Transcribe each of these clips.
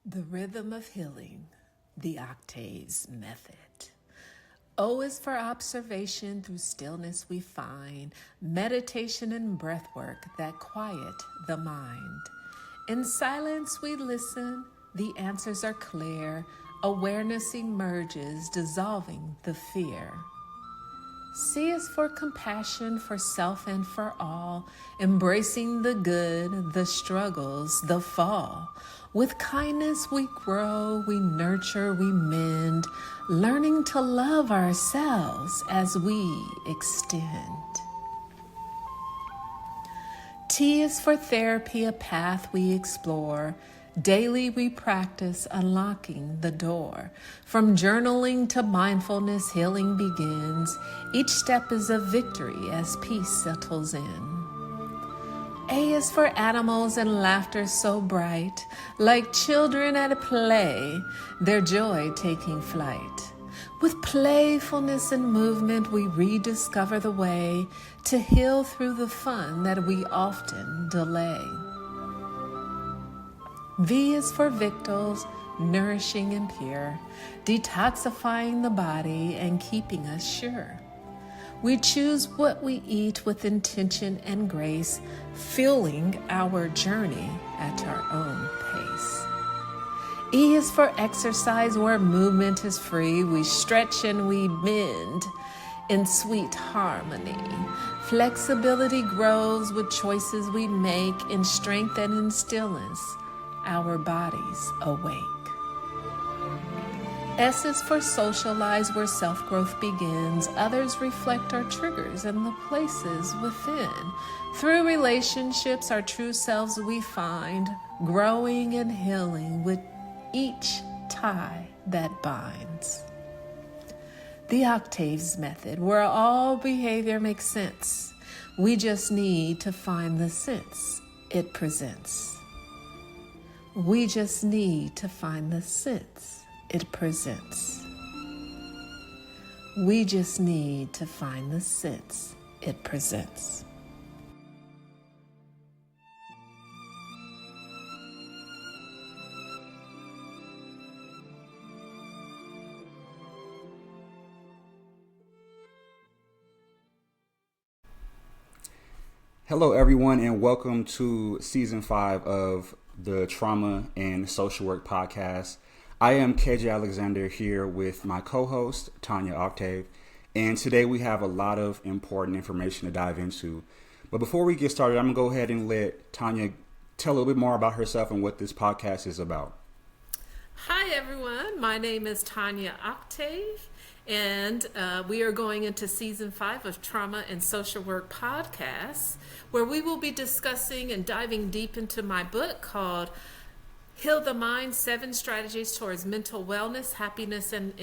The rhythm of healing, the octaves method. O is for observation, through stillness we find meditation and breath work that quiet the mind. In silence we listen, the answers are clear, awareness emerges, dissolving the fear. C is for compassion, for self and for all, embracing the good, the struggles, the fall. With kindness we grow, we nurture, we mend, learning to love ourselves as we extend. T is for therapy, a path we explore. Daily we practice unlocking the door. From journaling to mindfulness, healing begins. Each step is a victory as peace settles in. A is for animals and laughter so bright, like children at a play, their joy taking flight. With playfulness and movement, we rediscover the way to heal through the fun that we often delay. V is for victuals, nourishing and pure, detoxifying the body and keeping us sure. We choose what we eat with intention and grace, fueling our journey at our own pace. E is for exercise, where movement is free. We stretch and we bend in sweet harmony. Flexibility grows with choices we make. In strength and in stillness, our bodies awake. S is for socialize, where self-growth begins. Others reflect our triggers and the places within. Through relationships, our true selves we find, growing and healing with each tie that binds. The octaves method, where all behavior makes sense. We just need to find the sense it presents. We just need to find the sense it presents. We just need to find the sense it presents. Hello, everyone, and welcome to Season 5 of the Trauma and Social Work Podcast. I am KJ Alexander here with my co-host, Tonya Octave, and today we have a lot of important information to dive into. But before we get started, I'm going to go ahead and let Tonya tell a little bit more about herself and what this podcast is about. Hi, everyone. My name is Tonya Octave, and we are going into Season 5 of Trauma and Social Work Podcasts, where we will be discussing and diving deep into my book called Heal the Mind, 7 Strategies Towards Mental Wellness, Happiness, and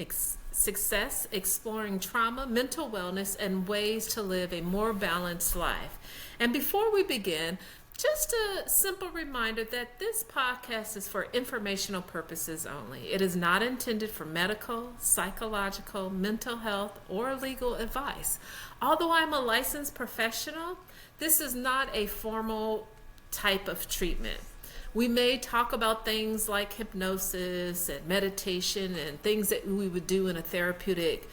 Success, Exploring Trauma, Mental Wellness, and Ways to Live a More Balanced Life. And before we begin, just a simple reminder that this podcast is for informational purposes only. It is not intended for medical, psychological, mental health, or legal advice. Although I'm a licensed professional, this is not a formal type of treatment. We may talk about things like hypnosis and meditation and things that we would do in a therapeutic,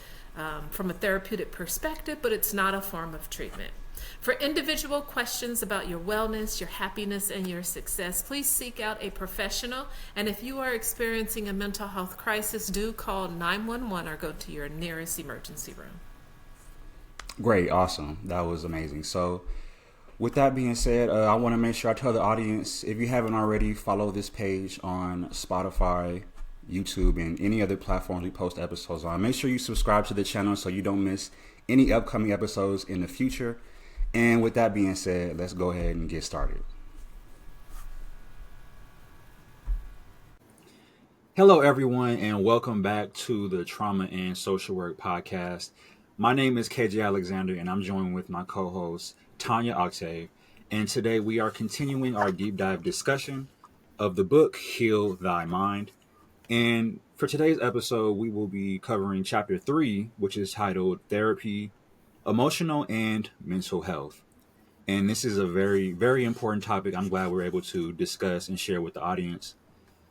from a therapeutic perspective, but it's not a form of treatment. For individual questions about your wellness, your happiness, and your success, please seek out a professional. And if you are experiencing a mental health crisis, do call 911 or go to your nearest emergency room. Great, awesome. That was amazing. So with that being said, I want to make sure I tell the audience, if you haven't already, follow this page on Spotify, YouTube, and any other platforms we post episodes on. Make sure you subscribe to the channel so you don't miss any upcoming episodes in the future. And with that being said, let's go ahead and get started. Hello, everyone, and welcome back to the Trauma and Social Work Podcast. My name is KJ Alexander, and I'm joined with my co-host, Tonya Octave. And today we are continuing our deep dive discussion of the book, Heal Thy Mind. And for today's episode, we will be covering Chapter 3, which is titled Therapy, Emotional and Mental Health. And this is a very, very important topic I'm glad we're able to discuss and share with the audience.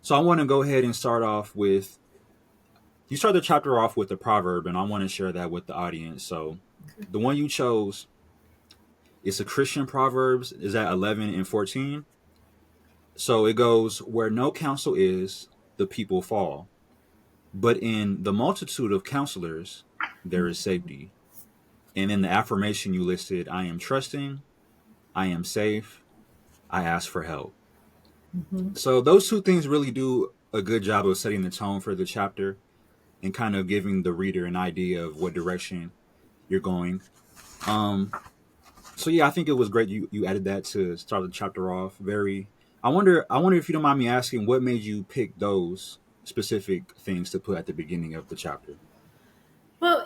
So I want to go ahead and start off with, you start the chapter off with a proverb, and I want to share that with the audience. So the one you chose is a Christian Proverbs, is at 11 and 14. So it goes, where no counsel is, the people fall. But in the multitude of counselors, there is safety. And in the affirmation you listed, I am trusting, I am safe, I ask for help. Mhm. So those two things really do a good job of setting the tone for the chapter and kind of giving the reader an idea of what direction you're going. Um, so yeah, I think it was great you added that to start the chapter off. Very. I wonder if you don't mind me asking, what made you pick those specific things to put at the beginning of the chapter? Well,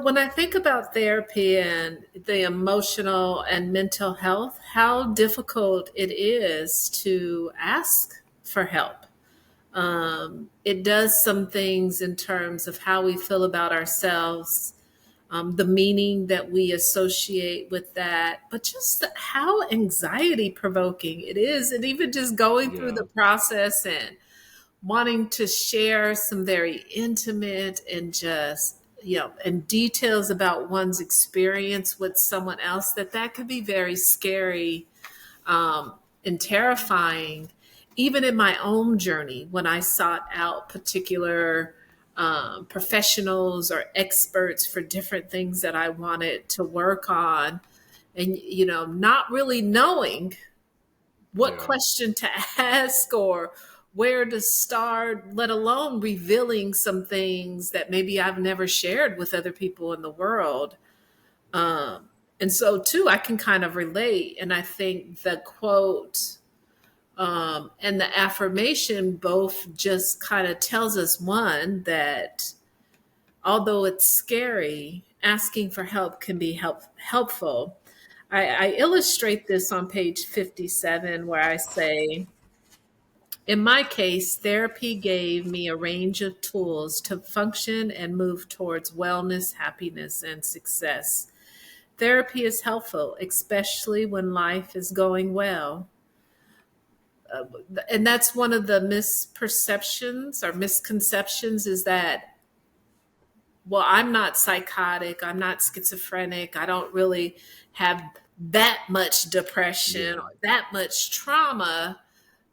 when I think about therapy and the emotional and mental health, how difficult it is to ask for help. It does some things in terms of how we feel about ourselves, the meaning that we associate with that, but just how anxiety provoking it is. And even just going through Yeah, the process and wanting to share some very intimate and just and details about one's experience with someone else, that could be very scary, and terrifying. Even in my own journey, when I sought out particular professionals or experts for different things that I wanted to work on, and not really knowing what yeah, question to ask or where to start, let alone revealing some things that maybe I've never shared with other people in the world. Um, and so, too, I can kind of relate. And I think the quote and the affirmation both just kind of tells us, one, that although it's scary, asking for help can be helpful. I illustrate this on page 57, where I say, in my case, therapy gave me a range of tools to function and move towards wellness, happiness, and success. Therapy is helpful, especially when life is going well. And that's one of the misperceptions or misconceptions, is that, well, I'm not psychotic, I'm not schizophrenic, I don't really have that much depression yeah, or that much trauma,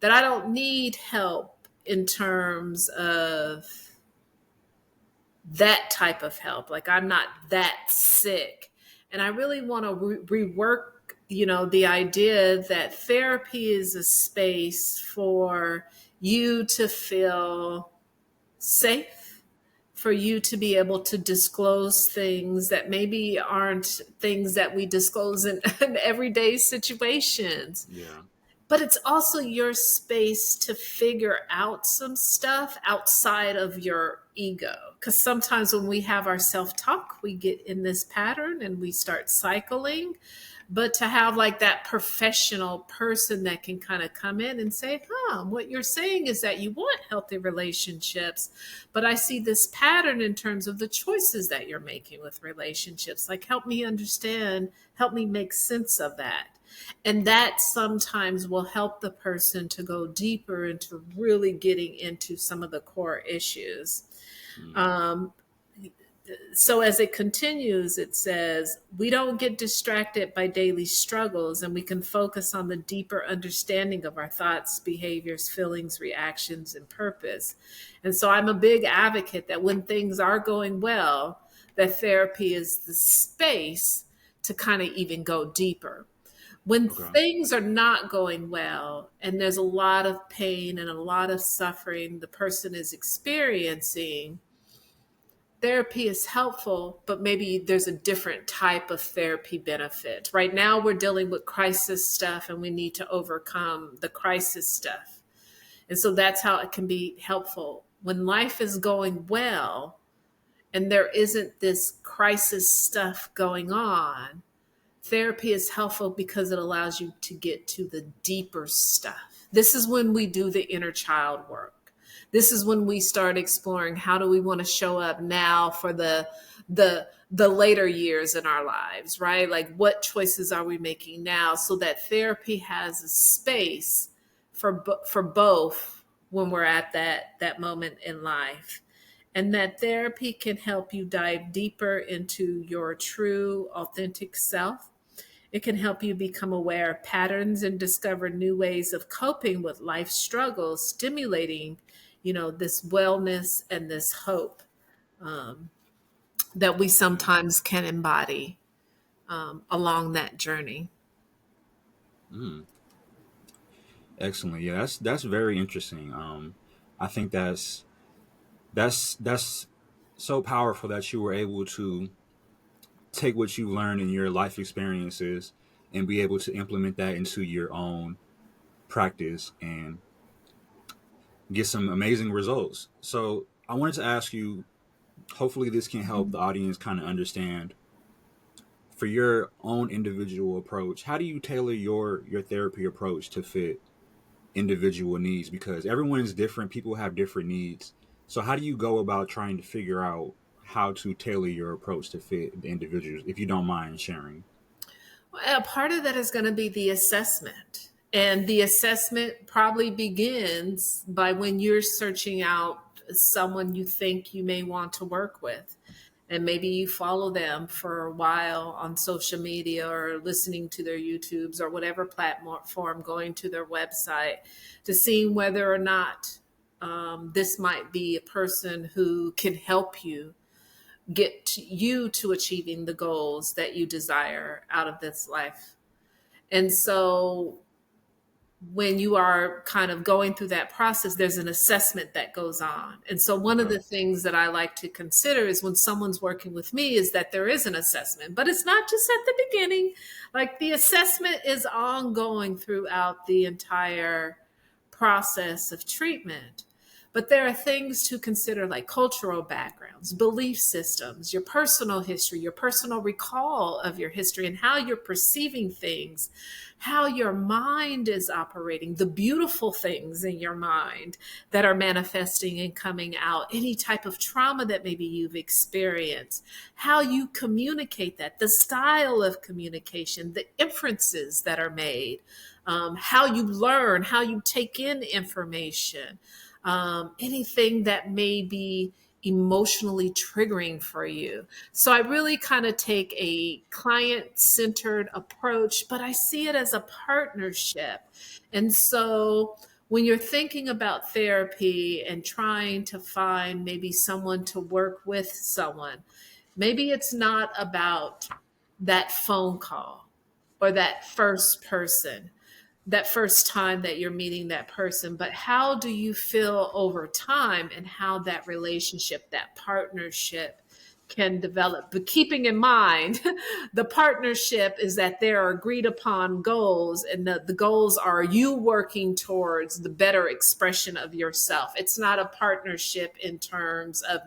that I don't need help in terms of that type of help. Like, I'm not that sick. And I really want to rework, the idea that therapy is a space for you to feel safe, for you to be able to disclose things that maybe aren't things that we disclose in everyday situations. yeah, But it's also your space to figure out some stuff outside of your ego. Because sometimes when we have our self talk, we get in this pattern and we start cycling. But to have like that professional person that can kind of come in and say, what you're saying is that you want healthy relationships, but I see this pattern in terms of the choices that you're making with relationships. Like, help me understand, help me make sense of that. And that sometimes will help the person to go deeper into really getting into some of the core issues. mm, Um, so as it continues, it says, we don't get distracted by daily struggles, and we can focus on the deeper understanding of our thoughts, behaviors, feelings, reactions, and purpose. And so I'm a big advocate that when things are going well, that therapy is the space to kind of even go deeper. When okay, things are not going well and there's a lot of pain and a lot of suffering the person is experiencing, therapy is helpful, but maybe there's a different type of therapy benefit. Right now, we're dealing with crisis stuff and we need to overcome the crisis stuff. And so that's how it can be helpful. When life is going well and there isn't this crisis stuff going on, therapy is helpful because it allows you to get to the deeper stuff. This is when we do the inner child work. This is when we start exploring, how do we want to show up now for the later years in our lives, right? Like, what choices are we making now, so that therapy has a space for both when we're at that moment in life. And that therapy can help you dive deeper into your true, authentic self. It can help you become aware of patterns and discover new ways of coping with life struggles, stimulating, this wellness and this hope that we sometimes can embody along that journey. Mm, excellent. Yeah, that's very interesting. I think that's so powerful that you were able to take what you learned in your life experiences and be able to implement that into your own practice and get some amazing results. So I wanted to ask you, hopefully this can help the audience kind of understand for your own individual approach, how do you tailor your therapy approach to fit individual needs? Because everyone is different, people have different needs. So how do you go about trying to figure out how to tailor your approach to fit the individuals, if you don't mind sharing? Well, a part of that is going to be the assessment. And the assessment probably begins by when you're searching out someone you think you may want to work with. And maybe you follow them for a while on social media or listening to their YouTubes or whatever platform, going to their website to see whether or not this might be a person who can help you get you to achieving the goals that you desire out of this life. And so when you are kind of going through that process, there's an assessment that goes on. And so one of Okay. the things that I like to consider is when someone's working with me is that there is an assessment, but it's not just at the beginning. Like the assessment is ongoing throughout the entire process of treatment. But there are things to consider like cultural backgrounds, belief systems, your personal history, your personal recall of your history, and how you're perceiving things, how your mind is operating, the beautiful things in your mind that are manifesting and coming out, any type of trauma that maybe you've experienced, how you communicate that, the style of communication, the inferences that are made, how you learn, how you take in information, anything that may be emotionally triggering for you. So I really kind of take a client centered approach, but I see it as a partnership. And so when you're thinking about therapy and trying to find maybe someone to work with someone, maybe it's not about that phone call or that first person, that first time that you're meeting that person, but how do you feel over time and how that relationship, that partnership can develop. But keeping in mind, the partnership is that there are agreed upon goals, and the goals are you working towards the better expression of yourself. It's not a partnership in terms of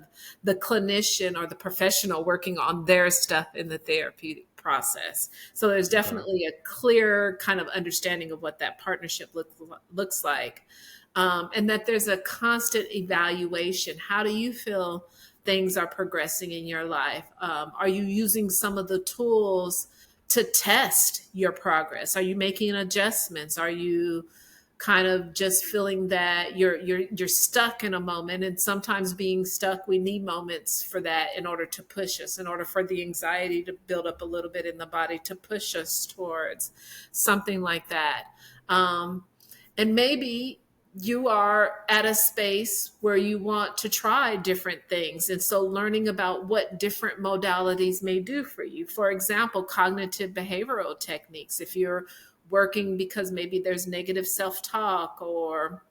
the clinician or the professional working on their stuff in the therapeutic process. So there's Okay. definitely a clear kind of understanding of what that partnership looks like. And that there's a constant evaluation. How do you feel things are progressing in your life? Are you using some of the tools to test your progress? Are you making adjustments? Are you kind of just feeling that you're stuck in a moment? And sometimes being stuck, we need moments for that in order to push us, in order for the anxiety to build up a little bit in the body to push us towards something like that. And maybe you are at a space where you want to try different things. And so learning about what different modalities may do for you. For example, cognitive behavioral techniques. If you're working because maybe there's negative self-talk, or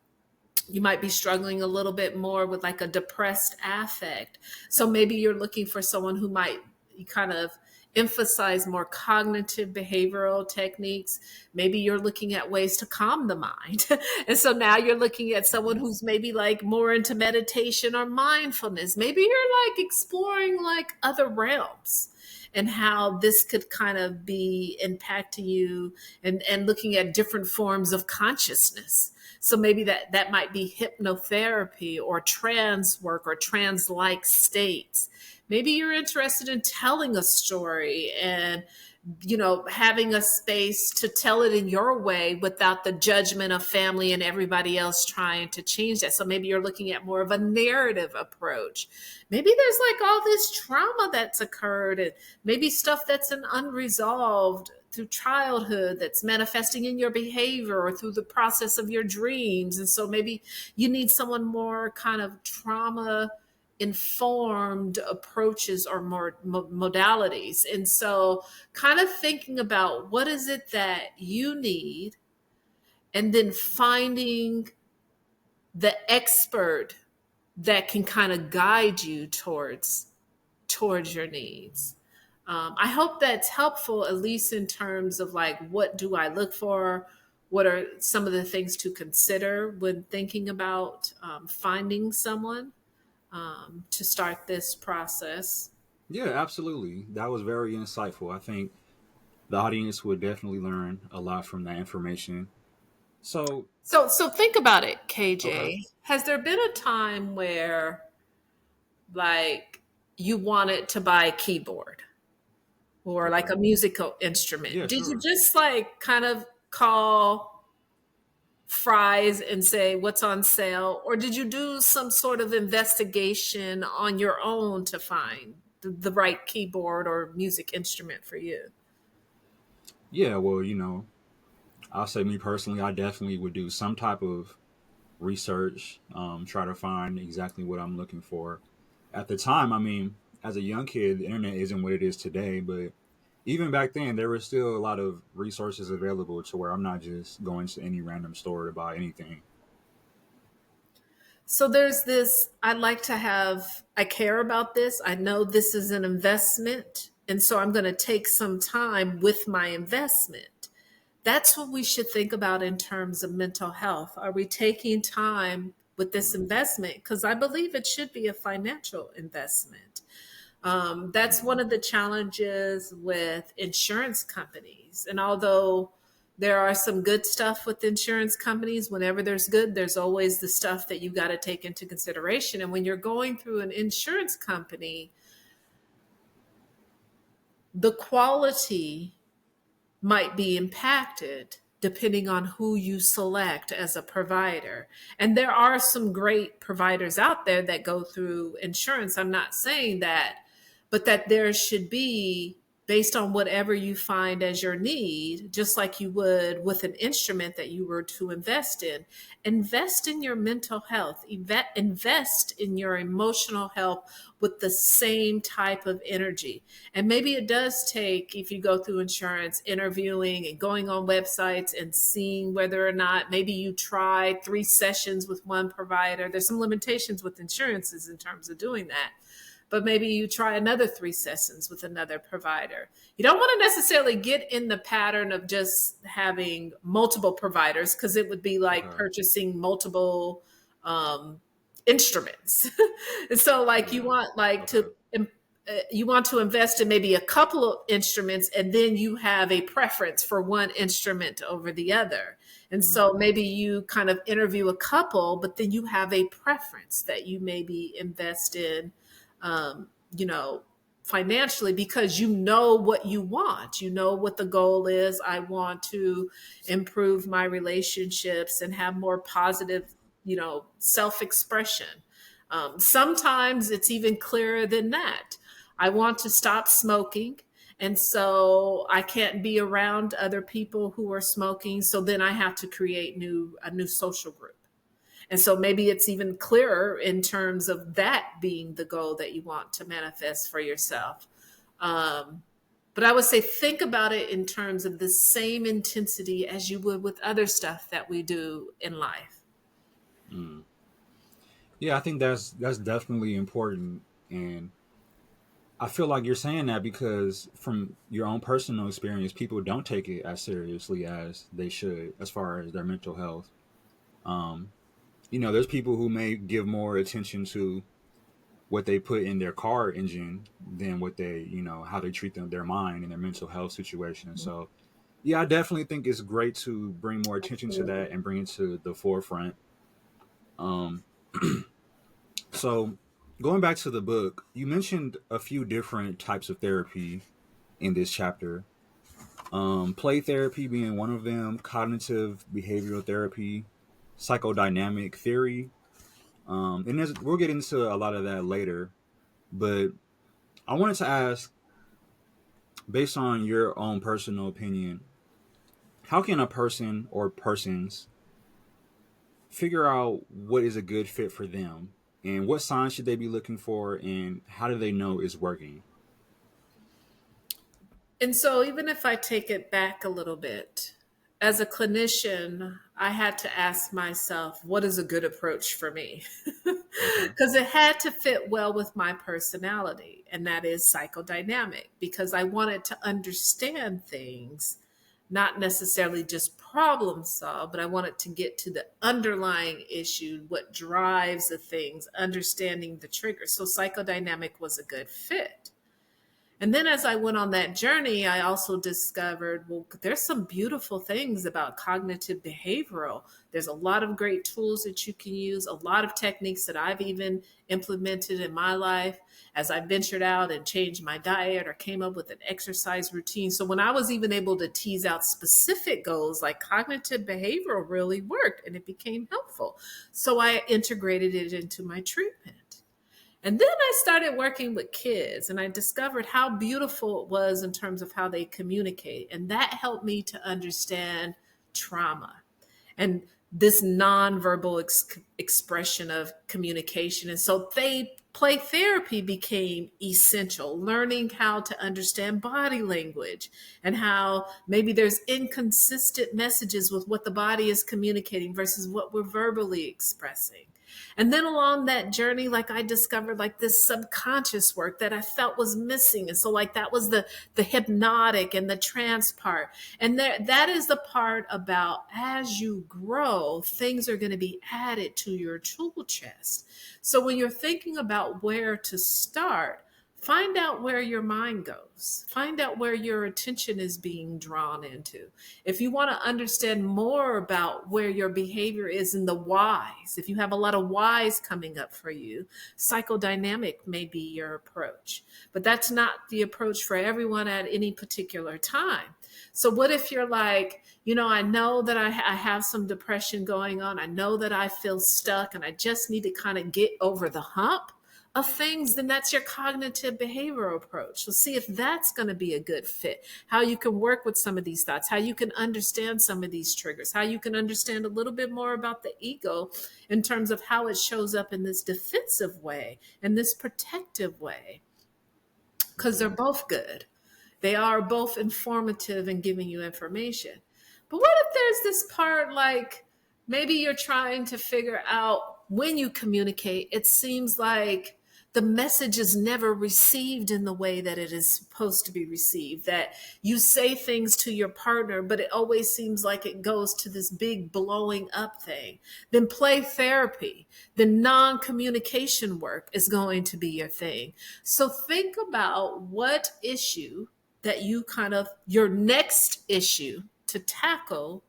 you might be struggling a little bit more with like a depressed affect. So maybe you're looking for someone who might kind of emphasize more cognitive behavioral techniques. Maybe you're looking at ways to calm the mind. And so now you're looking at someone who's maybe like more into meditation or mindfulness. Maybe you're like exploring like other realms and how this could kind of be impacting you, and looking at different forms of consciousness. So maybe that might be hypnotherapy or trance work or trance-like states. Maybe you're interested in telling a story and having a space to tell it in your way without the judgment of family and everybody else trying to change that. So maybe you're looking at more of a narrative approach. Maybe there's like all this trauma that's occurred, and maybe stuff that's an unresolved through childhood that's manifesting in your behavior or through the process of your dreams. And so maybe you need someone more kind of trauma informed approaches or more modalities. And so kind of thinking about what is it that you need, and then finding the expert that can kind of guide you towards your needs. I hope that's helpful, at least in terms of like, what do I look for? What are some of the things to consider when thinking about finding someone to start this process? Yeah, absolutely. That was very insightful. I think the audience would definitely learn a lot from that information. So, So think about it, okay. KJ. Has there been a time where like you wanted to buy a keyboard or like Okay. a musical instrument? Yeah, Did you sure. just like kind of call Fry's and say what's on sale, or did you do some sort of investigation on your own to find the right keyboard or music instrument for you? Yeah, well, I'll say me personally, I definitely would do some type of research, try to find exactly what I'm looking for. At the time, I mean, as a young kid, the internet isn't what it is today, but even back then, there were still a lot of resources available to where I'm not just going to any random store to buy anything. So there's this, I care about this. I know this is an investment. And so I'm going to take some time with my investment. That's what we should think about in terms of mental health. Are we taking time with this investment? Because I believe it should be a financial investment. That's one of the challenges with insurance companies. And although there are some good stuff with insurance companies, whenever there's good, there's always the stuff that you've got to take into consideration. And when you're going through an insurance company, the quality might be impacted depending on who you select as a provider. And there are some great providers out there that go through insurance. I'm not saying that, but that there should be, based on whatever you find as your need, just like you would with an instrument that you were to invest in your mental health, invest in your emotional health with the same type of energy. And maybe it does take, if you go through insurance, interviewing and going on websites and seeing whether or not maybe you tried 3 sessions with one provider. There's some limitations with insurances in terms of doing that, but maybe you try another 3 sessions with another provider. You don't want to necessarily get in the pattern of just having multiple providers, because it would be like Okay. purchasing multiple instruments. And so like you Yeah. want like Okay. you want to invest in maybe a couple of instruments, and then you have a preference for one instrument over the other. And so maybe you kind of interview a couple, but then you have a preference that you maybe invest in, um, you know, financially, because you know what you want. You know what the goal is. I want to improve my relationships and have more positive, self expression. Sometimes it's even clearer than that. I want to stop smoking. And so I can't be around other people who are smoking. So then I have to create a new social group. And so maybe it's even clearer in terms of that being the goal that you want to manifest for yourself. Um, but I would say think about it in terms of the same intensity as you would with other stuff that we do in life. Mm. Yeah, I think that's definitely important, and I feel like you're saying that because from your own personal experience, people don't take it as seriously as they should as far as their mental health. Um, there's people who may give more attention to what they put in their car engine than what how they treat their mind and their mental health situation. So, yeah, I definitely think it's great to bring more attention to that and bring it to the forefront. Um, so, going back to the book, you mentioned a few different types of therapy in this chapter. Play therapy being one of them, cognitive behavioral therapy, psychodynamic theory. And we'll get into a lot of that later. But I wanted to ask, based on your own personal opinion, how can a person or persons figure out what is a good fit for them? And what signs should they be looking for? And how do they know it's working? And so, even if I take it back a little bit, as a clinician, I had to ask myself, what is a good approach for me? Okay. Because it had to fit well with my personality, and that is psychodynamic, because I wanted to understand things, not necessarily just problem solve, but I wanted to get to the underlying issue, what drives the things, understanding the trigger. So, psychodynamic was a good fit. And then as I went on that journey, I also discovered, well, there's some beautiful things about cognitive behavioral. There's a lot of great tools that you can use, a lot of techniques that I've even implemented in my life as I ventured out and changed my diet or came up with an exercise routine. So when I was even able to tease out specific goals, like cognitive behavioral really worked and it became helpful. So I integrated it into my treatment. And then I started working with kids and I discovered how beautiful it was in terms of how they communicate. And that helped me to understand trauma and this nonverbal expression of communication. And so they play therapy became essential, learning how to understand body language and how maybe there's inconsistent messages with what the body is communicating versus what we're verbally expressing. And then along that journey, like I discovered like this subconscious work that I felt was missing. And so like that was the hypnotic and the trance part. And that is the part about as you grow, things are going to be added to your tool chest. So when you're thinking about where to start, find out where your mind goes. Find out where your attention is being drawn into. If you want to understand more about where your behavior is in the whys, if you have a lot of whys coming up for you, psychodynamic may be your approach. But that's not the approach for everyone at any particular time. So what if you're like, I know that I have some depression going on. I know that I feel stuck and I just need to kind of get over the hump of things, then that's your cognitive behavioral approach. So see if that's going to be a good fit, how you can work with some of these thoughts, how you can understand some of these triggers, how you can understand a little bit more about the ego in terms of how it shows up in this defensive way and this protective way, because they're Okay. both good. They are both informative and giving you information. But what if there's this part like maybe you're trying to figure out when you communicate, it seems like the message is never received in the way that it is supposed to be received, that you say things to your partner, but it always seems like it goes to this big blowing up thing. Then play therapy, the non-communication work is going to be your thing. So think about what issue that your next issue to tackle,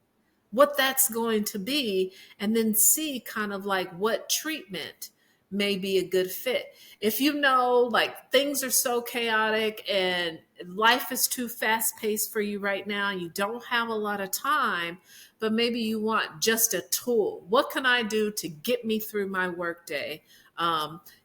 what that's going to be, and then see kind of like what treatment may be a good fit. If you know, like things are so chaotic and life is too fast paced for you right now, you don't have a lot of time, but maybe you want just a tool. What can I do to get me through my workday?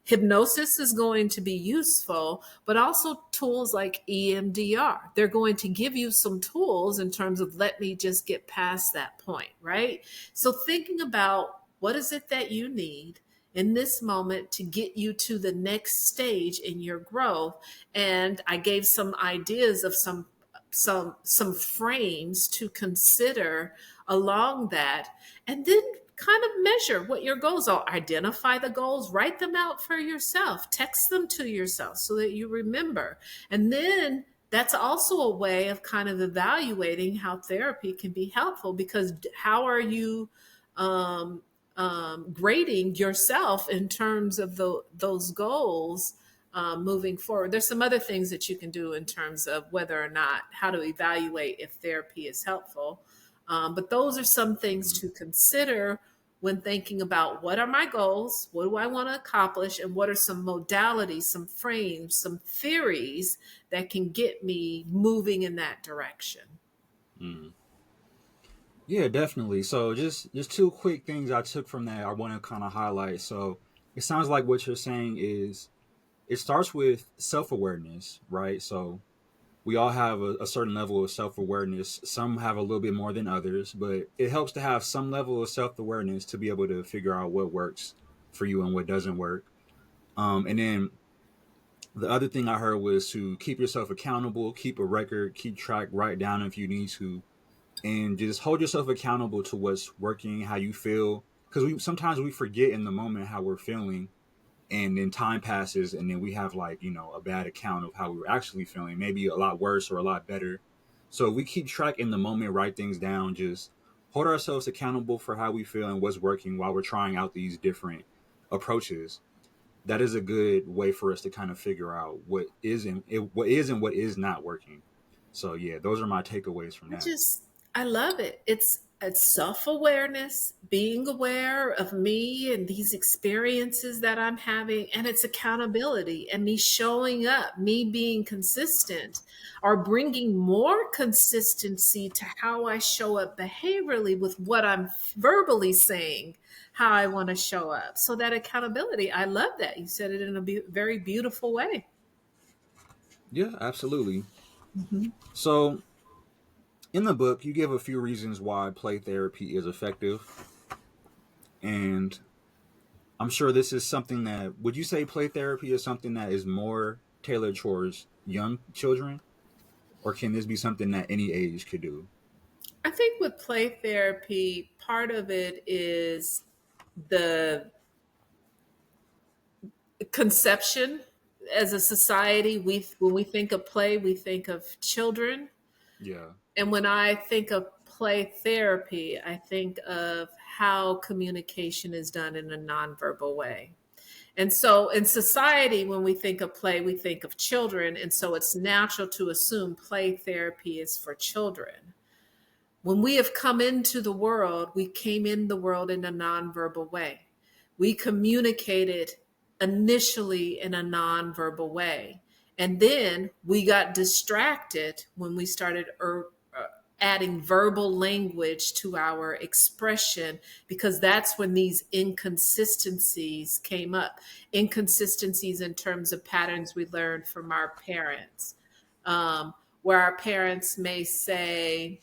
Hypnosis is going to be useful, but also tools like EMDR. They're going to give you some tools in terms of let me just get past that point, right? So thinking about what is it that you need in this moment to get you to the next stage in your growth. And I gave some ideas of some frames to consider along that, and then kind of measure what your goals are. Identify the goals, write them out for yourself, text them to yourself so that you remember. And then that's also a way of kind of evaluating how therapy can be helpful, because how are you um, grading yourself in terms of those goals moving forward? There's some other things that you can do in terms of whether or not how to evaluate if therapy is helpful. But those are some things Mhm. to consider when thinking about what are my goals, what do I want to accomplish, and what are some modalities, some frames, some theories that can get me moving in that direction. Mm. Yeah, definitely. So just two quick things I took from that I want to kind of highlight. So it sounds like what you're saying is it starts with self-awareness, right? So we all have a certain level of self-awareness. Some have a little bit more than others, but it helps to have some level of self-awareness to be able to figure out what works for you and what doesn't work. And then the other thing I heard was to keep yourself accountable, keep a record, keep track, write down if you need to, and just hold yourself accountable to what's working, how you feel. Because we sometimes we forget in the moment how we're feeling, and then time passes, and then we have like a bad account of how we were actually feeling, maybe a lot worse or a lot better. So if we keep track in the moment, write things down, just hold ourselves accountable for how we feel and what's working while we're trying out these different approaches. That is a good way for us to kind of figure out what is and what is not working. So yeah, those are my takeaways from I that. just, I love it. It's self-awareness, being aware of me and these experiences that I'm having, and it's accountability and me showing up, me being consistent or bringing more consistency to how I show up behaviorally with what I'm verbally saying, how I want to show up. So that accountability, I love that. You said it in a very beautiful way. Yeah, absolutely. Mhm. So in the book, you give a few reasons why play therapy is effective, and I'm sure this is something that would you say play therapy is something that is more tailored towards young children, or can this be something that any age could do? I think with play therapy, part of it is the conception. As a society, we when we think of play, we think of children. Yeah. And when I think of play therapy, I think of how communication is done in a nonverbal way. And so in society, when we think of play, we think of children. And so it's natural to assume play therapy is for children. When we have come into the world, we came in the world in a nonverbal way. We communicated initially in a nonverbal way. And then we got distracted when we started adding verbal language to our expression, because that's when these inconsistencies came up. Inconsistencies in terms of patterns we learned from our parents, where our parents may say,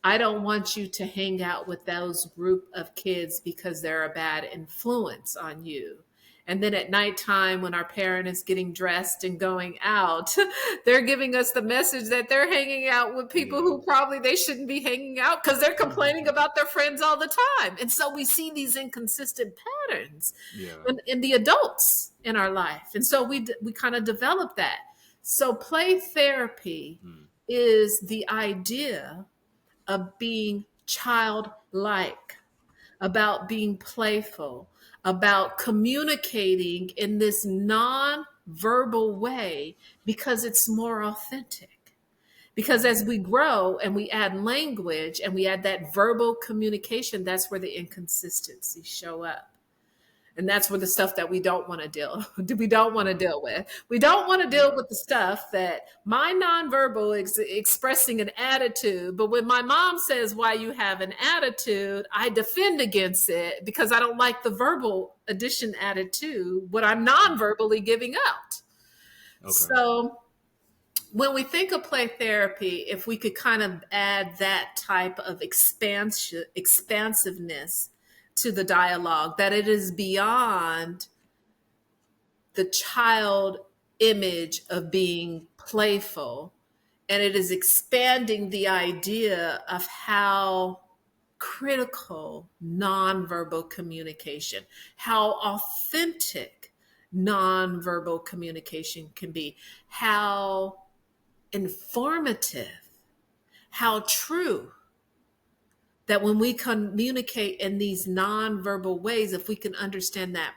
I don't want you to hang out with those group of kids because they're a bad influence on you. And then at nighttime, when our parent is getting dressed and going out, they're giving us the message that they're hanging out with people Yeah. who probably they shouldn't be hanging out because they're complaining about their friends all the time. And so we see these inconsistent patterns Yeah. in the adults in our life. And so we kind of develop that. So play therapy Mm. is the idea of being childlike, about being playful, about communicating in this non-verbal way because it's more authentic. Because as we grow and we add language and we add that verbal communication, that's where the inconsistencies show up. And that's where the stuff that we don't want to deal we don't want to Right. deal with. We don't want to deal Yeah. with the stuff that my nonverbal is expressing an attitude. But when my mom says why you have an attitude, I defend against it because I don't like the verbal addition attitude, what I'm Mm. nonverbally giving out. Okay. So when we think of play therapy, if we could kind of add that type of expansiveness to the dialogue, that it is beyond the child image of being playful, and it is expanding the idea of how critical nonverbal communication, how authentic nonverbal communication can be, how informative, how true that when we communicate in these nonverbal ways, if we can understand that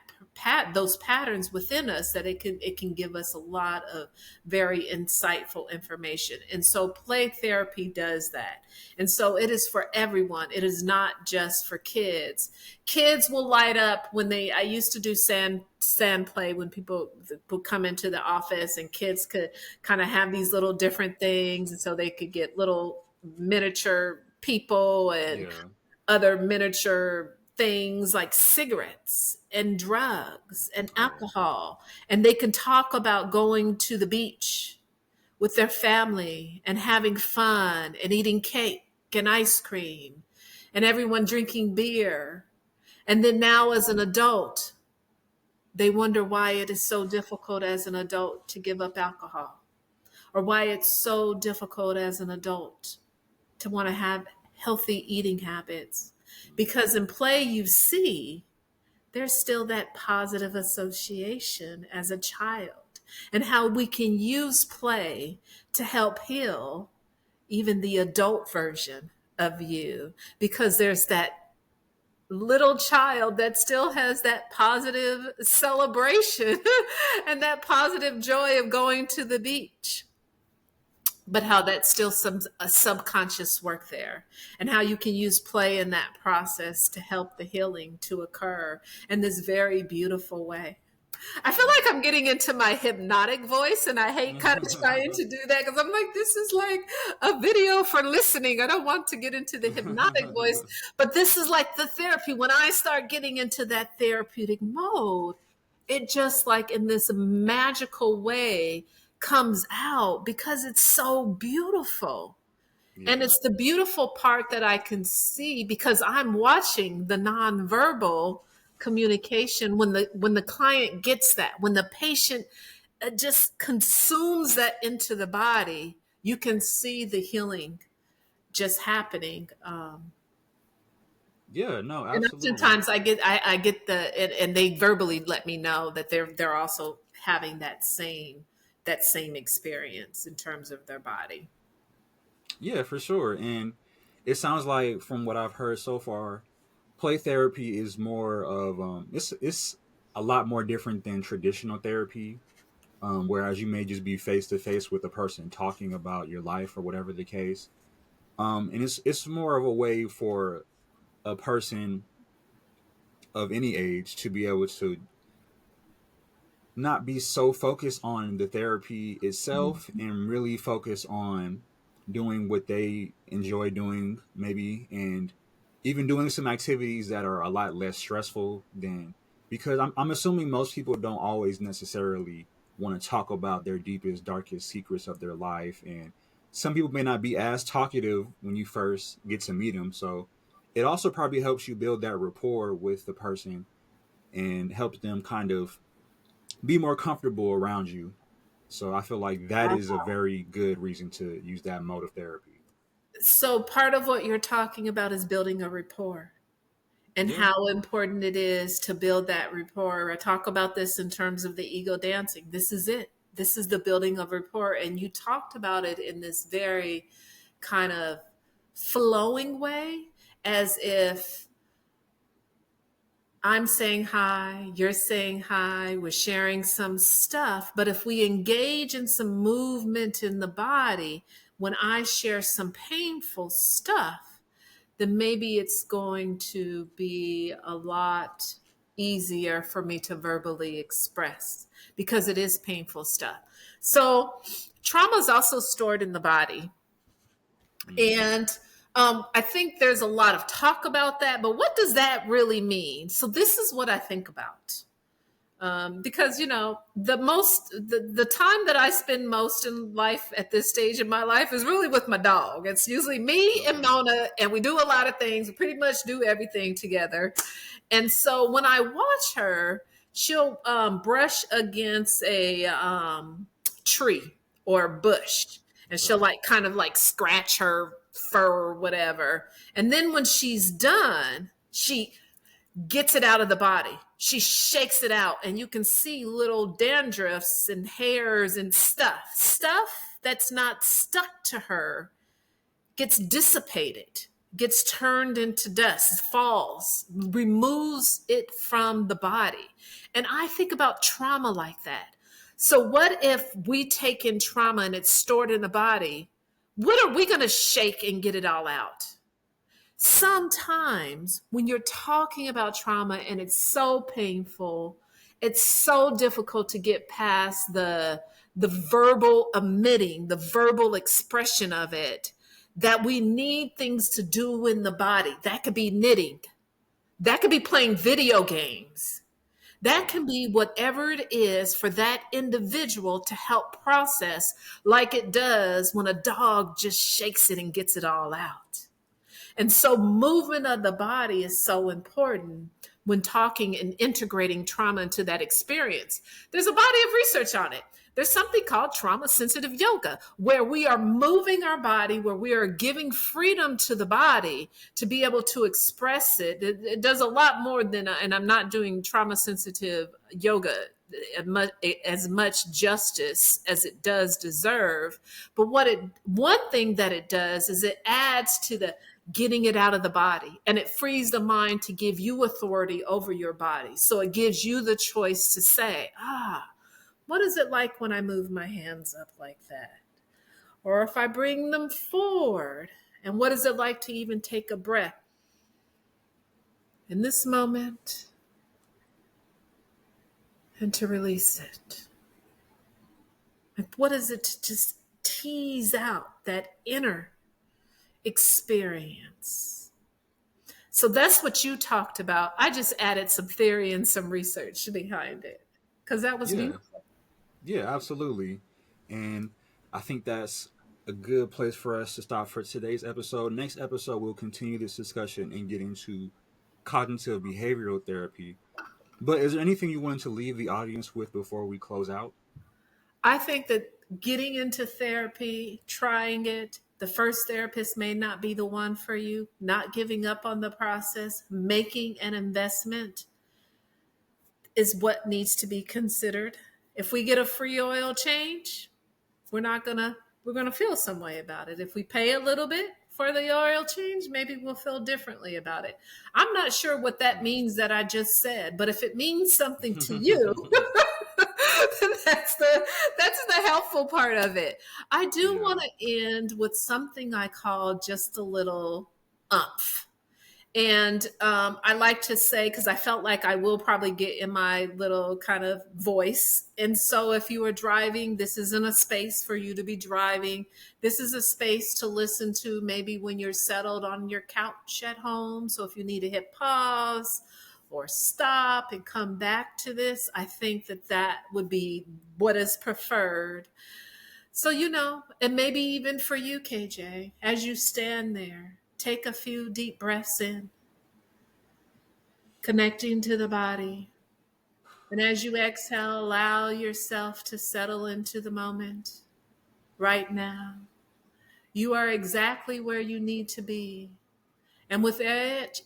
those patterns within us, that it can give us a lot of very insightful information. And so play therapy does that. And so it is for everyone. It is not just for kids. Kids will light up when I used to do sand play when people would come into the office, and kids could kind of have these little different things, and so they could get little miniature people and Yeah. other miniature things like cigarettes and drugs and Right. alcohol. And they can talk about going to the beach with their family and having fun and eating cake and ice cream and everyone drinking beer. And then now, as an adult, they wonder why it is so difficult as an adult to give up alcohol, or why it's so difficult as an adult to want to have healthy eating habits. Because in play, you see there's still that positive association as a child, and how we can use play to help heal even the adult version of you, because there's that little child that still has that positive celebration and that positive joy of going to the beach, but how that's still some a subconscious work there, and how you can use play in that process to help the healing to occur in this very beautiful way. I feel like I'm getting into my hypnotic voice, and I hate kind of trying to do that because I'm like, this is like a video for listening. I don't want to get into the hypnotic voice, but this is like the therapy. When I start getting into that therapeutic mode, it just like in this magical way comes out because it's so beautiful. And Yeah. it's the beautiful part that I can see because I'm watching the nonverbal communication when the client gets that, when the patient just consumes that into the body, you can see the healing just happening. Yeah, no, And absolutely. oftentimes I get and they verbally let me know that they're also having that same experience in terms of their body. Yeah, for sure. And it sounds like from what I've heard so far, play therapy is more of it's a lot more different than traditional therapy. Whereas you may just be face to face with a person talking about your life or whatever the case. And it's more of a way for a person of any age to be able to not be so focused on the therapy itself and really focus on doing what they enjoy doing, maybe, and even doing some activities that are a lot less stressful than, because I'm assuming most people don't always necessarily want to talk about their deepest, darkest secrets of their life. And some people may not be as talkative when you first get to meet them. So it also probably helps you build that rapport with the person and helps them kind of be more comfortable around you. So I feel like that is a very good reason to use that mode of therapy. So part of what you're talking about is building a rapport and Yeah. how important it is to build that rapport. I talk about this in terms of the ego dancing. This is it. This is the building of rapport. And you talked about it in this very kind of flowing way, as if I'm saying hi, you're saying hi, we're sharing some stuff. But if we engage in some movement in the body, when I share some painful stuff, then maybe it's going to be a lot easier for me to verbally express because it is painful stuff. So, trauma is also stored in the body. Mm-hmm. And I think there's a lot of talk about that, but what does that really mean? So, this is what I think about. Because the time that I spend most in life at this stage in my life is really with my dog. It's usually me and Okay. Mona, and we do a lot of things. We pretty much do everything together. And so when I watch her, she'll brush against a tree or a bush, and she'll Right. like kind of like scratch her fur or whatever. And then when she's done, she gets it out of the body. She shakes it out, and you can see little dandruffs and hairs and stuff that's not stuck to her gets dissipated, gets turned into dust, falls, removes it from the body. And I think about trauma like that. So, what if we take in trauma and it's stored in the body? What are we going to shake and get it all out? Sometimes when you're talking about trauma and it's so painful, it's so difficult to get past the verbal emitting, the verbal expression of it, that we need things to do in the body. That could be knitting, that could be playing video games, that can be whatever it is for that individual to help process, like it does when a dog just shakes it and gets it all out. And so, movement of the body is so important when talking and integrating trauma into that experience. There's a body of research on it. There's something called trauma sensitive yoga, where we are moving our body, where we are giving freedom to the body to be able to express it. It does a lot more than, and I'm not doing trauma sensitive yoga as much justice as it does deserve. But one thing that it does is it adds to the getting it out of the body, and it frees the mind to give you authority over your body. So it gives you the choice to say, what is it like when I move my hands up like that? Or if I bring them forward, and what is it like to even take a breath in this moment and to release it? Like, what is it to just tease out that inner experience? So that's what you talked about. I just added some theory and some research behind it because that was Yeah. beautiful. Yeah, absolutely. And I think that's a good place for us to stop for today's episode. Next episode, we'll continue this discussion and get into cognitive behavioral therapy. But is there anything you wanted to leave the audience with before we close out? I think that getting into therapy, trying it, the first therapist may not be the one for you, not giving up on the process, making an investment is what needs to be considered. If we get a free oil change, we're not gonna we're gonna feel some way about it. If we pay a little bit for the oil change, maybe we'll feel differently about it. I'm not sure what that means that I just said, but if it means something to you, then that's the helpful part of it. I do Yeah. want to end with something I call just a little umph. And I like to say, because I felt like I will probably get in my little kind of voice. And so if you are driving, this isn't a space for you to be driving. This is a space to listen to maybe when you're settled on your couch at home. So if you need to hit pause or stop and come back to this, I think that would be what is preferred. So, and maybe even for you, KJ, as you stand there, take a few deep breaths in, connecting to the body. And as you exhale, allow yourself to settle into the moment right now. You are exactly where you need to be. And with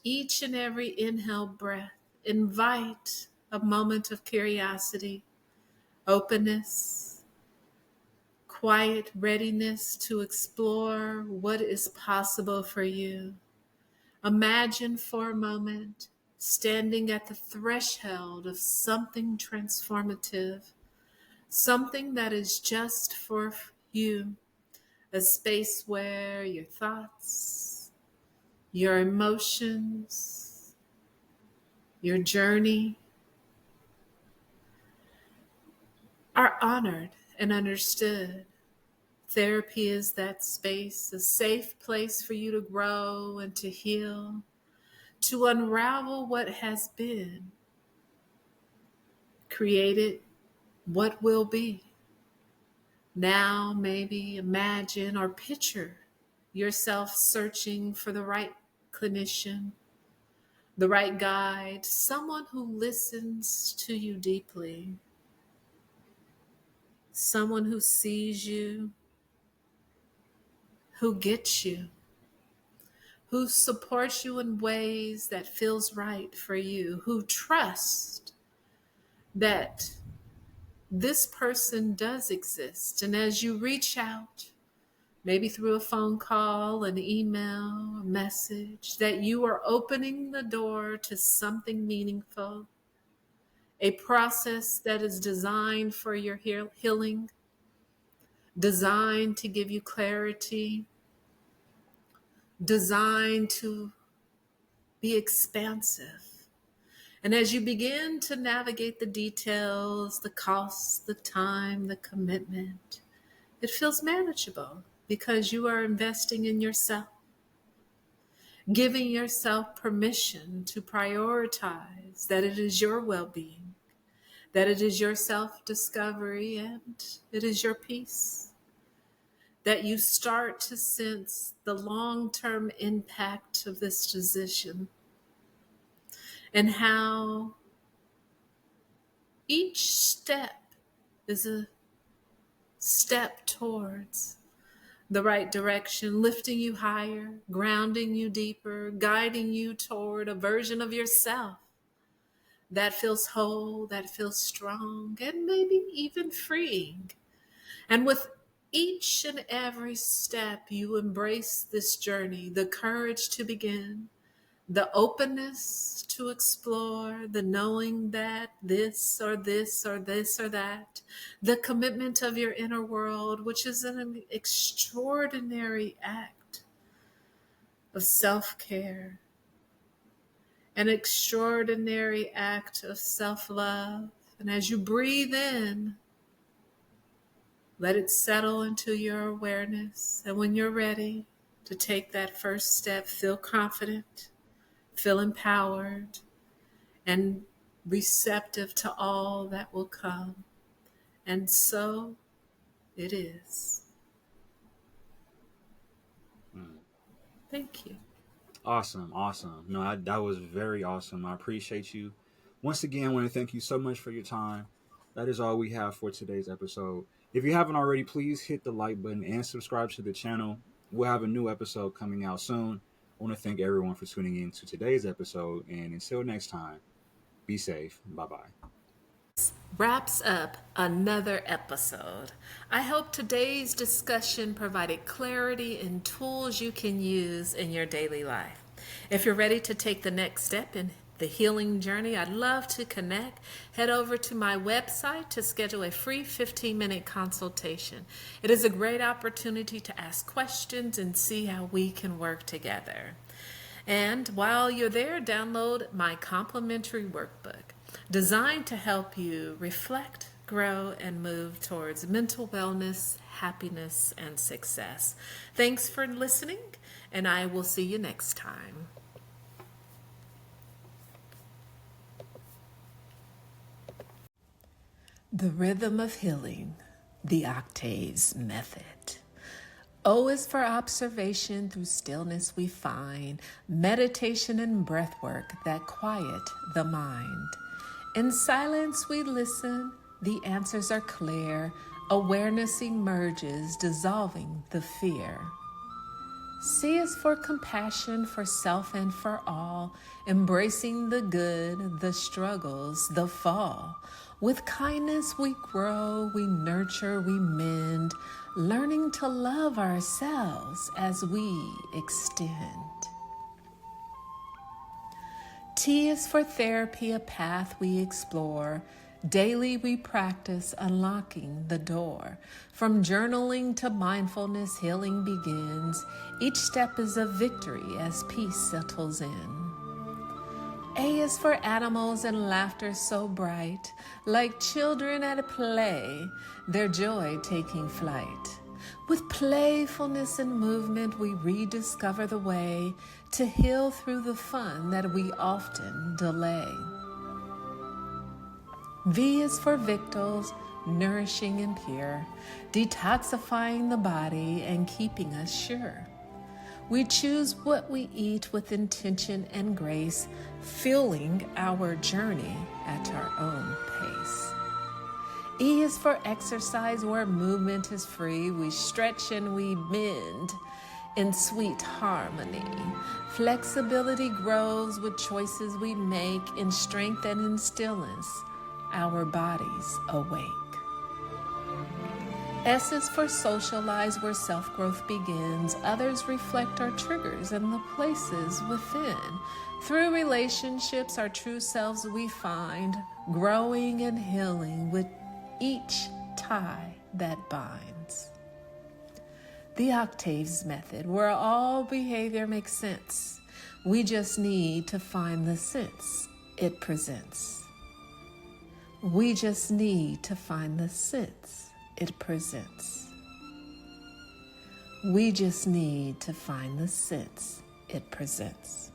each and every inhale breath, invite a moment of curiosity, openness, quiet readiness to explore what is possible for you. Imagine for a moment standing at the threshold of something transformative, something that is just for you, a space where your thoughts, your emotions, your journey are honored and understood. Therapy is that space, a safe place for you to grow and to heal, to unravel what has been, created what will be. Now, maybe imagine or picture yourself searching for the right clinician, the right guide, someone who listens to you deeply, someone who sees you, who gets you, who supports you in ways that feels right for you, who trusts that this person does exist. And as you reach out, maybe through a phone call, an email, a message, that you are opening the door to something meaningful, a process that is designed for your healing, designed to give you clarity, designed to be expansive. And as you begin to navigate the details, the costs, the time, the commitment, it feels manageable. because you are investing in yourself, giving yourself permission to prioritize that it is your well-being, that it is your self-discovery, and it is your peace. That you start to sense the long-term impact of this decision and how each step is a step towards the right direction, lifting you higher, grounding you deeper, guiding you toward a version of yourself that feels whole, that feels strong, and maybe even freeing. And with each and every step, you embrace this journey, the courage to begin, the openness to explore, the knowing that this or this or this or that, the commitment of your inner world, which is an extraordinary act of self-care, an extraordinary act of self-love. And as you breathe in, let it settle into your awareness. And when you're ready to take that first step, feel confident, feel empowered, and receptive to all that will come. And so it is. Thank you. Awesome, awesome. No, that was very awesome. I appreciate you. Once again, I want to thank you so much for your time. That is all we have for today's episode. If you haven't already, please hit the like button and subscribe to the channel. We'll have a new episode coming out soon. I want to thank everyone for tuning in to today's episode. And until next time, be safe. Bye-bye. Wraps up another episode. I hope today's discussion provided clarity and tools you can use in your daily life. If you're ready to take the next step in the healing journey, I'd love to connect. Head over to my website to schedule a free 15-minute consultation. It is a great opportunity to ask questions and see how we can work together. And while you're there, download my complimentary workbook designed to help you reflect, grow, and move towards mental wellness, happiness, and success. Thanks for listening, and I will see you next time. The rhythm of healing, the octaves method. O is for observation, through stillness we find meditation and breath work that quiet the mind. In silence we listen, the answers are clear, awareness emerges, dissolving the fear. C is for compassion, for self and for all, embracing the good, the struggles, the fall. With kindness we grow, we nurture, we mend, learning to love ourselves as we extend. T is for therapy, a path we explore. Daily we practice unlocking the door. From journaling to mindfulness, healing begins. Each step is a victory as peace settles in. A is for animals and laughter so bright, like children at play, their joy taking flight. With playfulness and movement, we rediscover the way to heal through the fun that we often delay. V is for victuals, nourishing and pure, detoxifying the body and keeping us sure. We choose what we eat with intention and grace, fueling our journey at our own pace. E is for exercise, where movement is free. We stretch and we bend in sweet harmony. Flexibility grows with choices we make. In strength and in stillness, our bodies awake. S is for socialize, where self-growth begins. Others reflect our triggers and the places within. Through relationships, our true selves we find, growing and healing with each tie that binds. The octaves method, where all behavior makes sense. We just need to find the sense it presents. We just need to find the sense it presents. We just need to find the sense it presents.